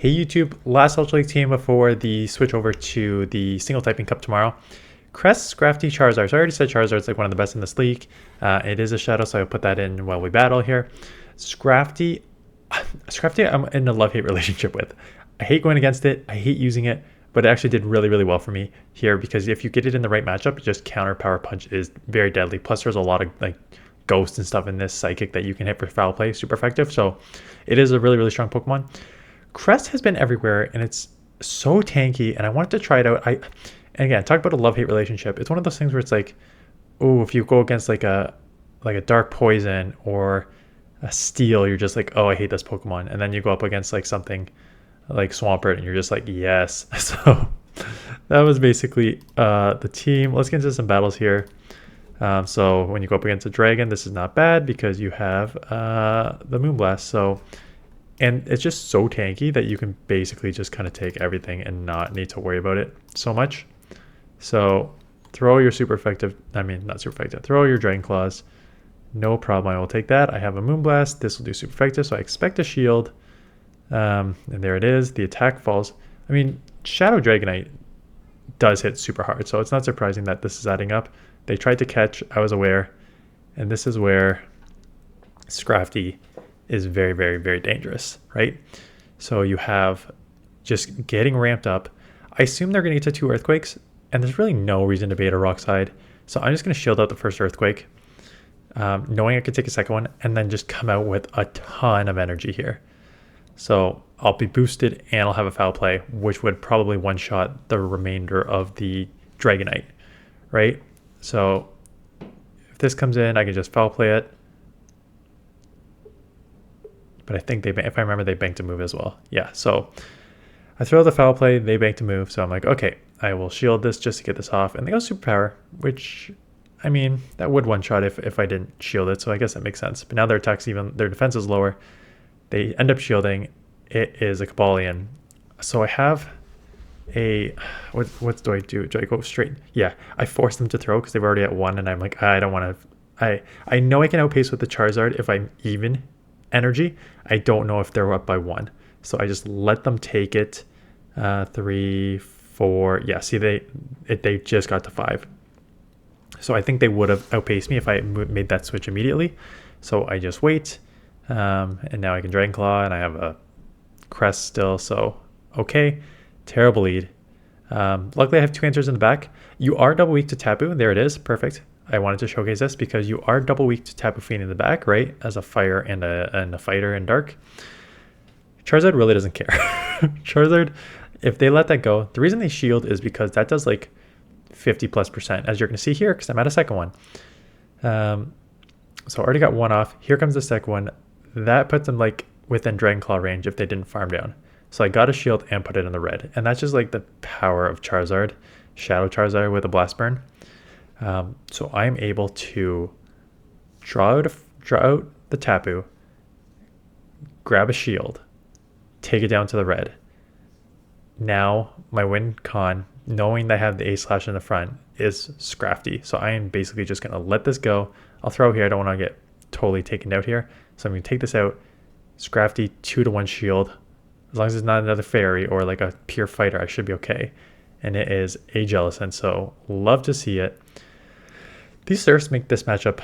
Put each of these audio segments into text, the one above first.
Hey YouTube, last Ultra League team before the switch over to the single typing cup tomorrow. Crest, SCRAFTY, Charizard. So I already said Charizard's like one of the best in this league. It is a shadow, so I'll put that in while we battle here. SCRAFTY, I'm in a love-hate relationship with. I hate going against it. I hate using it, but it actually did really, really well for me here because if you get it in the right matchup, just counter power punch is very deadly. Plus there's a lot of like ghosts and stuff in this psychic that you can hit for foul play, super effective. So it is a really, really strong Pokemon. Crest has been everywhere and it's so tanky and I wanted to try it out. And again, talk about a love-hate relationship. It's one of those things where it's like, oh, if you go against like a dark poison or a steel, you're just like, oh, I hate this Pokemon. And then you go up against like something like Swampert and you're just like, yes. So that was basically the team. Let's get into some battles here. So when you go up against a dragon, this is not bad because you have the Moonblast. So and it's just so tanky that you can basically just kind of take everything and not need to worry about it so much. So throw your super effective, not super effective, throw your Dragon Claws. No problem, I will take that. I have a Moonblast, this will do super effective, so I expect a shield. And there it is, the attack falls. Shadow Dragonite does hit super hard, so it's not surprising that this is adding up. They tried to catch, I was aware, and this is where SCRAFTY is very, very, very dangerous, right? So you have just getting ramped up. I assume they're going to get to 2 Earthquakes, and there's really no reason to bait a Rock Slide. So I'm just going to shield out the first Earthquake, knowing I could take a second one, and then just come out with a ton of energy here. So I'll be boosted, and I'll have a Foul Play, which would probably one-shot the remainder of the Dragonite, right? So if this comes in, I can just Foul Play it. But I think if I remember, they banked a move as well. Yeah, so I throw the Foul Play, they banked a move. So I'm like, okay, I will shield this just to get this off. And they go Superpower, which, that would one-shot if I didn't shield it. So I guess that makes sense. But now their defense is lower. They end up shielding. It is a Cobalion. So I have a, what do I do? Do I go straight? Yeah, I force them to throw because they were already at 1. And I'm like, I don't want to, I know I can outpace with the Charizard if I'm even energy. I don't know if they're up by 1, so I just let them take it. 3, 4, yeah, see, they just got to 5, so I think they would have outpaced me if I made that switch immediately. So I just wait, and now I can Dragon Claw, and I have a Crest still, so okay. Terrible lead. Luckily I have 2 answers in the back. You are double weak to Tapu. There it is, perfect. I wanted to showcase this because you are double weak to Tapu Fini in the back, right? As a fire and a fighter in dark. Charizard really doesn't care. Charizard, if they let that go, the reason they shield is because that does like 50+%, as you're going to see here, because I'm at a second one. So I already got 1 off. Here comes the second one. That puts them like within Dragon Claw range if they didn't farm down. So I got a shield and put it in the red. And that's just like the power of Charizard. Shadow Charizard with a Blast Burn. So I'm able to draw out the Tapu, grab a shield, take it down to the red. Now my win con, knowing that I have the A-slash in the front, is SCRAFTY. So I am basically just going to let this go. I'll throw here. I don't want to get totally taken out here. So I'm going to take this out. SCRAFTY 2-to-1 shield. As long as it's not another fairy or like a pure fighter, I should be okay. And it is a Jellicent, so love to see it. These Surfs make this matchup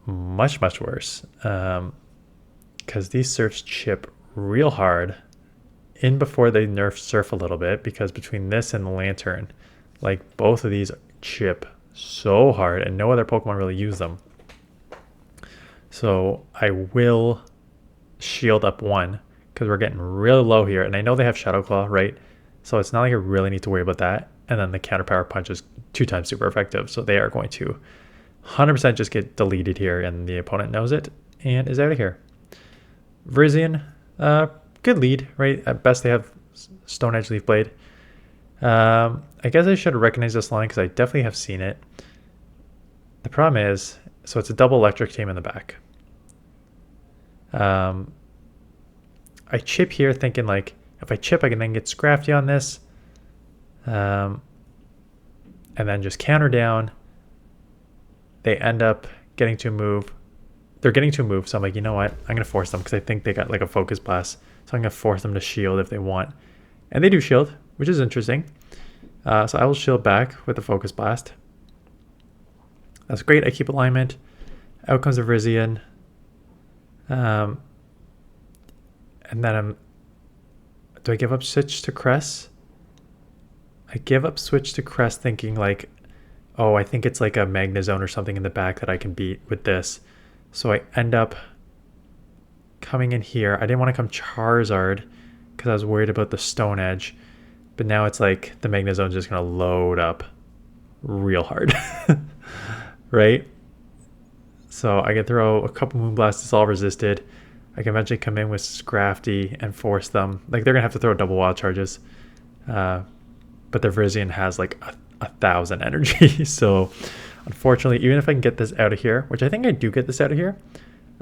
much, much worse because these Surfs chip real hard in before they nerf Surf a little bit, because between this and the Lantern, like both of these chip so hard and no other Pokemon really use them. So I will shield up 1 because we're getting real low here. And I know they have Shadow Claw, right? So it's not like I really need to worry about that. And then the counter power punch is 2 times super effective. So they are going to 100% just get deleted here, and the opponent knows it and is out of here. Virizion, good lead, right? At best, they have Stone Edge Leaf Blade. I guess I should have recognized this line because I definitely have seen it. The problem is, so it's a double electric team in the back. I chip here thinking like, if I chip, I can then get SCRAFTY on this. And then just counter down. They end up getting to move. They're getting to move, so I'm like, you know what? I'm going to force them because I think they got like a Focus Blast. So I'm going to force them to shield if they want. And they do shield, which is interesting. So I will shield back with the Focus Blast. That's great. I keep alignment. Out comes a Virizion. And then do I give up switch to Cress? I give up switch to Crest thinking like, oh, I think it's like a Magnezone or something in the back that I can beat with this. So I end up coming in here. I didn't want to come Charizard because I was worried about the Stone Edge. But now it's like the Magnezone is just going to load up real hard. Right? So I can throw a couple Moonblasts. It's all resisted. I can eventually come in with SCRAFTY and force them. Like they're going to have to throw double wild charges. But their Virizion has like 1,000 energy. So unfortunately, even if I can get this out of here, which I think I do get this out of here.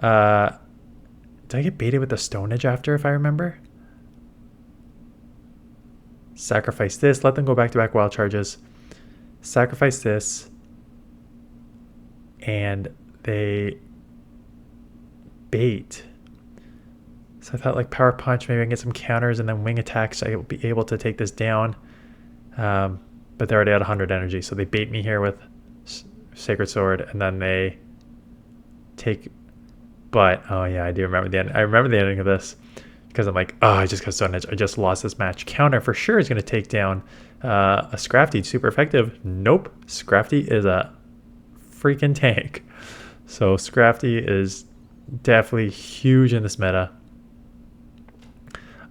Did I get baited with the Stone Edge after, if I remember? Sacrifice this. Let them go back-to-back wild charges. Sacrifice this. And they bait. So I thought like Power Punch, maybe I can get some counters and then wing attacks. I will be able to take this down. But they're already at 100 energy, so they bait me here with Sacred Sword, and then they take. But oh yeah, I do remember the end. I remember the ending of this because I'm like, oh, I just got Stone Edge. I just lost this match. Counter for sure is going to take down a SCRAFTY. Super effective. Nope, SCRAFTY is a freaking tank. So SCRAFTY is definitely huge in this meta.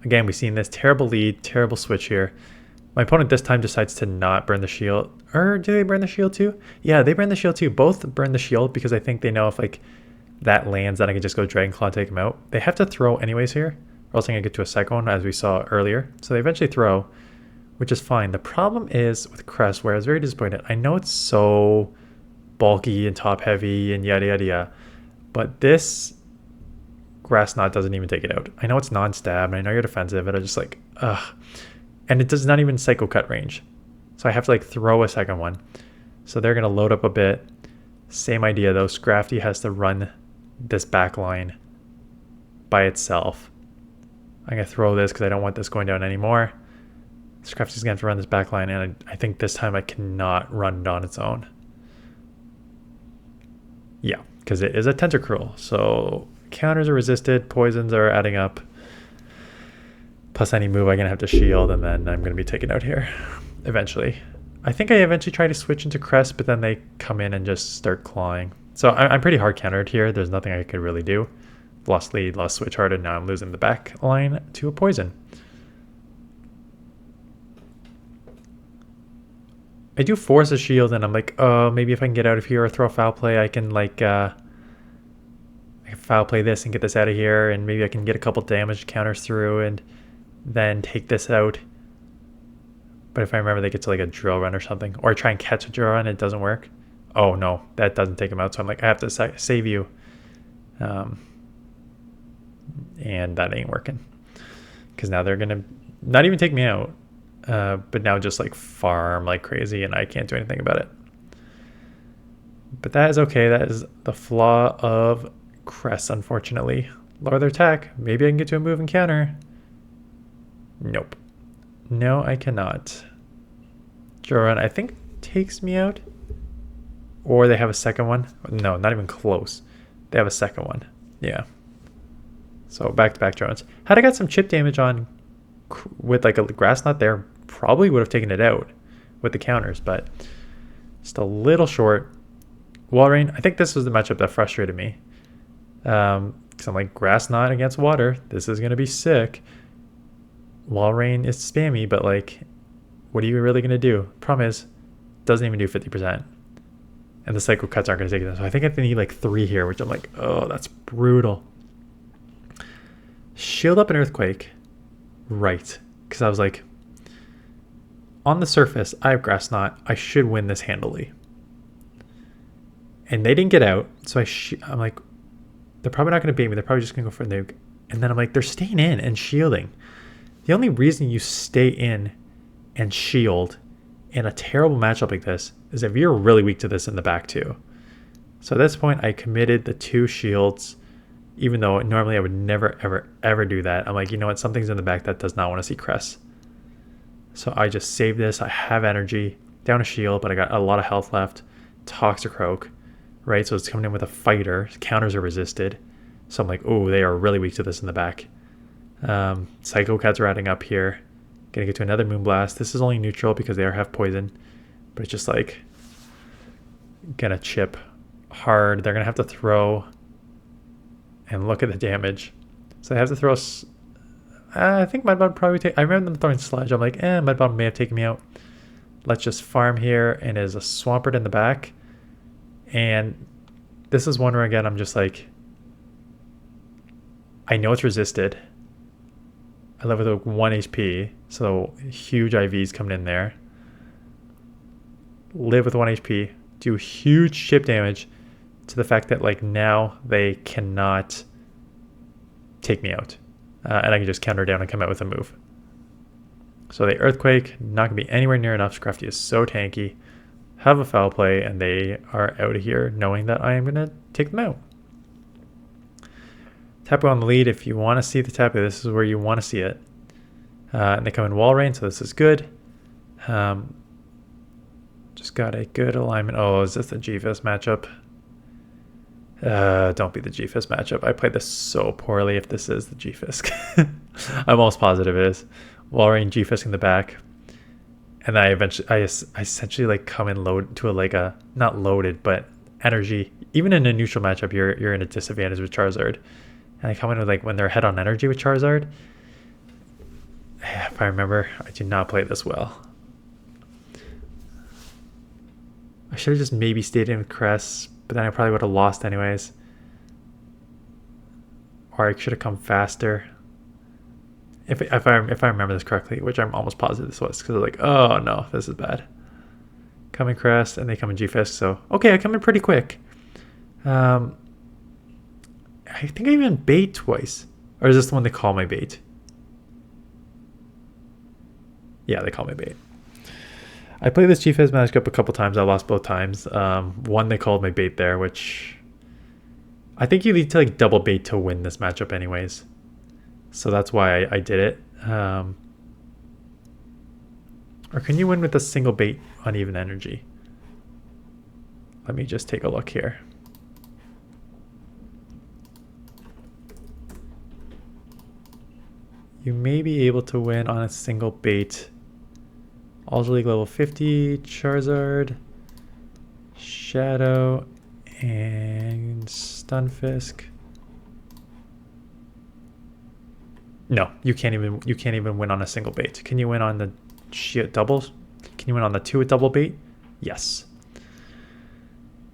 Again, we've seen this terrible lead, terrible switch here. My opponent this time decides to not burn the shield. Or do they burn the shield too? Yeah, they burn the shield too. Both burn the shield because I think they know if like that lands, then I can just go Dragon Claw and take them out. They have to throw anyways here, or else I'm going to get to a second one as we saw earlier. So they eventually throw, which is fine. The problem is with Crest, where I was very disappointed. I know it's so bulky and top heavy and yada yada yada, but this Grass Knot doesn't even take it out. I know it's non-stab, and I know you're defensive, and I'm just like, ugh. And it does not even Psycho Cut range. So I have to like throw a second one. So they're going to load up a bit. Same idea though. SCRAFTY has to run this back line by itself. I'm going to throw this because I don't want this going down anymore. SCRAFTY's going to have to run this back line, and I think this time I cannot run it on its own. Yeah, because it is a Tentacruel. So counters are resisted. Poisons are adding up. Plus any move I'm going to have to shield, and then I'm going to be taken out here eventually. I think I eventually try to switch into Crest, but then they come in and just start clawing. So I'm pretty hard countered here. There's nothing I could really do. Lost lead, lost switch hard, and now I'm losing the back line to a poison. I do force a shield, and I'm like, oh, maybe if I can get out of here or throw a foul play, I can like I can foul play this and get this out of here, and maybe I can get a couple damage counters through and then take this out. But if I remember, they get to like a drill run or something, or I try and catch a drill run, it doesn't work. Oh no, that doesn't take him out. So I'm like, I have to save you. And that ain't working. Because now they're going to not even take me out, but now just like farm like crazy, and I can't do anything about it. But that is okay. That is the flaw of Crest, unfortunately. Lower their attack. Maybe I can get to a move and counter. Nope. No, I cannot. Joran, I think, takes me out. Or they have a second one. No, not even close. They have a second one. Yeah. So back-to-back drones. Had I got some chip damage on with like a Grass Knot there, probably would have taken it out with the counters, but just a little short. Walrein, I think this was the matchup that frustrated me. Because I'm like, Grass Knot against water. This is going to be sick. Walrein is spammy, but like, what are you really going to do? Problem is, doesn't even do 50%. And the Psycho Cuts aren't going to take it. So I think I need like 3 here, which I'm like, oh, that's brutal. Shield up an Earthquake. Right. Because I was like, on the surface, I have Grass Knot. I should win this handily. And they didn't get out. So I'm like, they're probably not going to beat me. They're probably just going to go for a nuke. And then I'm like, they're staying in and shielding. The only reason you stay in and shield in a terrible matchup like this is if you're really weak to this in the back too. So at this point, I committed the 2 shields even though normally I would never, ever, ever do that. I'm like, you know what? Something's in the back that does not want to see Cress. So I just save this. I have energy, down a shield, but I got a lot of health left. Toxicroak, right? So it's coming in with a fighter. Counters are resisted. So I'm like, oh, they are really weak to this in the back. Psycho Cats are adding up here. Gonna get to another Moonblast. This is only neutral because they have poison, but it's just like gonna chip hard. They're gonna have to throw, and look at the damage. So they have to throw. I think Mudbound probably take. I remember them throwing Sludge. I'm like, Mudbound may have taken me out. Let's just farm here, and there's a Swampert in the back. And this is one where again I'm just like, I know it's resisted. I live with a 1 HP, so huge IVs coming in there. Live with 1 HP, do huge chip damage to the fact that like now they cannot take me out. And I can just counter down and come out with a move. So the Earthquake, not going to be anywhere near enough. SCRAFTY is so tanky. Have a foul play, and they are out of here knowing that I am going to take them out. Tapu on the lead. If you want to see the Tapu, this is where you want to see it. And they come in walrein, so this is good. Just got a good alignment. Oh, is this the GFIS matchup? Don't be the GFIS matchup. I played this so poorly if this is the GFIS. I'm almost positive it is. Walrein GFIS in the back. And I essentially like come in load to a not loaded, but energy. Even in a neutral matchup, you're in a disadvantage with Charizard. And I come in with like when they're head on energy with Charizard. If I remember, I did not play this well. I should have just maybe stayed in with Cress, but then I probably would have lost anyways. Or I should have come faster. If I remember this correctly, which I'm almost positive this was, because I was like, oh no, this is bad. Come in Crest, and they come in G-Fisk, so okay, I come in pretty quick. I think I even bait twice. Or is this the one they call my bait? Yeah, they call me bait. I played this G-Fizz matchup a couple times. I lost both times. One they called my bait there, which I think you need to like double bait to win this matchup anyways. So that's why I did it. Or can you win with a single bait uneven energy? Let me just take a look here. You may be able to win on a single bait. Ultra League level 50, Charizard, Shadow, and Stunfisk. No, you can't even win on a single bait. Can you win on the doubles? Can you win on the 2 with double bait? Yes.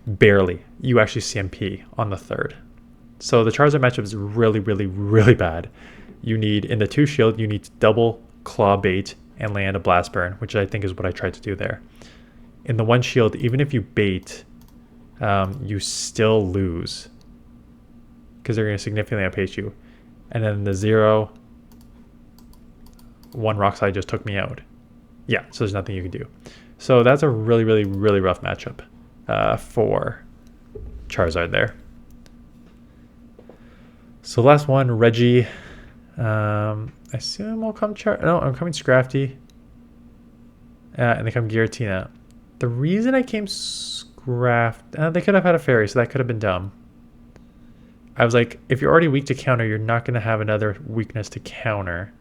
Barely. You actually CMP on the 3rd. So the Charizard matchup is really, really, really bad. You need, in the 2 shield, you need to double claw bait and land a blast burn, which I think is what I tried to do there. In the 1 shield, even if you bait, you still lose because they're going to significantly outpace you. And then the 0, 1 rock slide just took me out. Yeah, so there's nothing you can do. So that's a really, really, really rough matchup for Charizard there. So last one, Reggie. I assume will come no, I'm coming SCRAFTY. And they come Giratina. The reason I came SCRAFTY, they could have had a fairy, so that could have been dumb. I was like, if you're already weak to counter, you're not going to have another weakness to counter.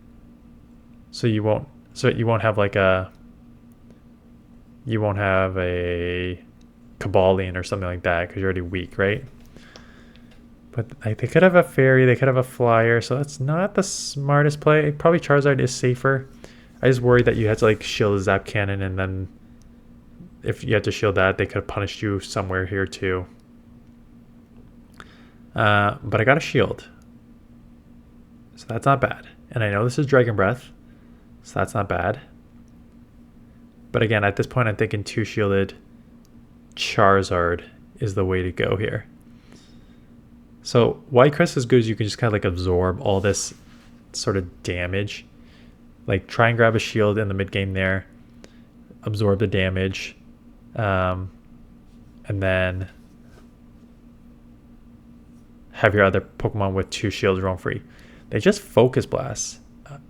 So you won't have like you won't have a Cobalion or something like that because you're already weak, right? But they could have a fairy, they could have a flyer, so that's not the smartest play. Probably Charizard is safer. I just worried that you had to like shield a Zap Cannon, and then if you had to shield that, they could have punished you somewhere here too. But I got a shield, so that's not bad. And I know this is Dragon Breath, so that's not bad. But again, at this point, I'm thinking 2 shielded Charizard is the way to go here. So White Crest is good as you can just kind of like absorb all this sort of damage. Like try and grab a shield in the mid game there, absorb the damage, and then have your other Pokemon with 2 shields roam free. They just Focus Blast,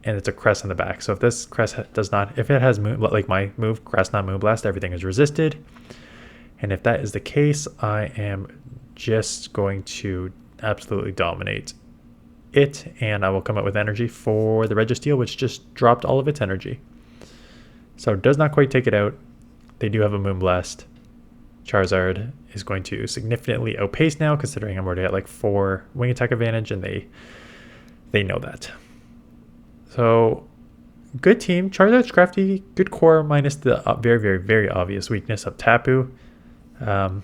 and it's a Crest on the back. So if this Crest does not, if it has like my move, Crest not Moonblast, everything is resisted. And if that is the case, I am just going to absolutely dominate it, and I will come up with energy for the Registeel, which just dropped all of its energy. So it does not quite take it out. They do have a Moonblast. Charizard is going to significantly outpace now, considering I'm already at like 4 wing attack advantage, and they know that. So good team. Charizard, SCRAFTY, good core, minus the very, very, very obvious weakness of Tapu. That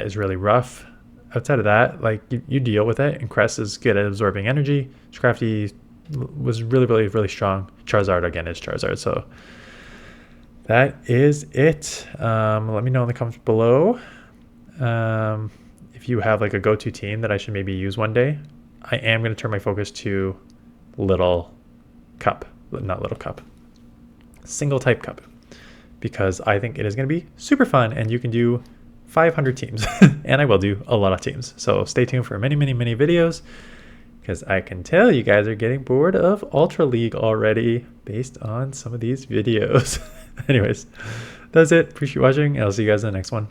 is really rough. Outside of that, like you deal with it, and Crest is good at absorbing energy. SCRAFTY was really, really, really strong. Charizard again is Charizard. So that is it. Let me know in the comments below if you have like a go-to team that I should maybe use one day. I am going to turn my focus to Little Cup, not Little Cup, Single Type Cup, because I think it is going to be super fun, and you can do 500 teams, and I will do a lot of teams. So stay tuned for many, many, many videos, because I can tell you guys are getting bored of Ultra League already based on some of these videos. Anyways, that's it. Appreciate you watching, and I'll see you guys in the next one.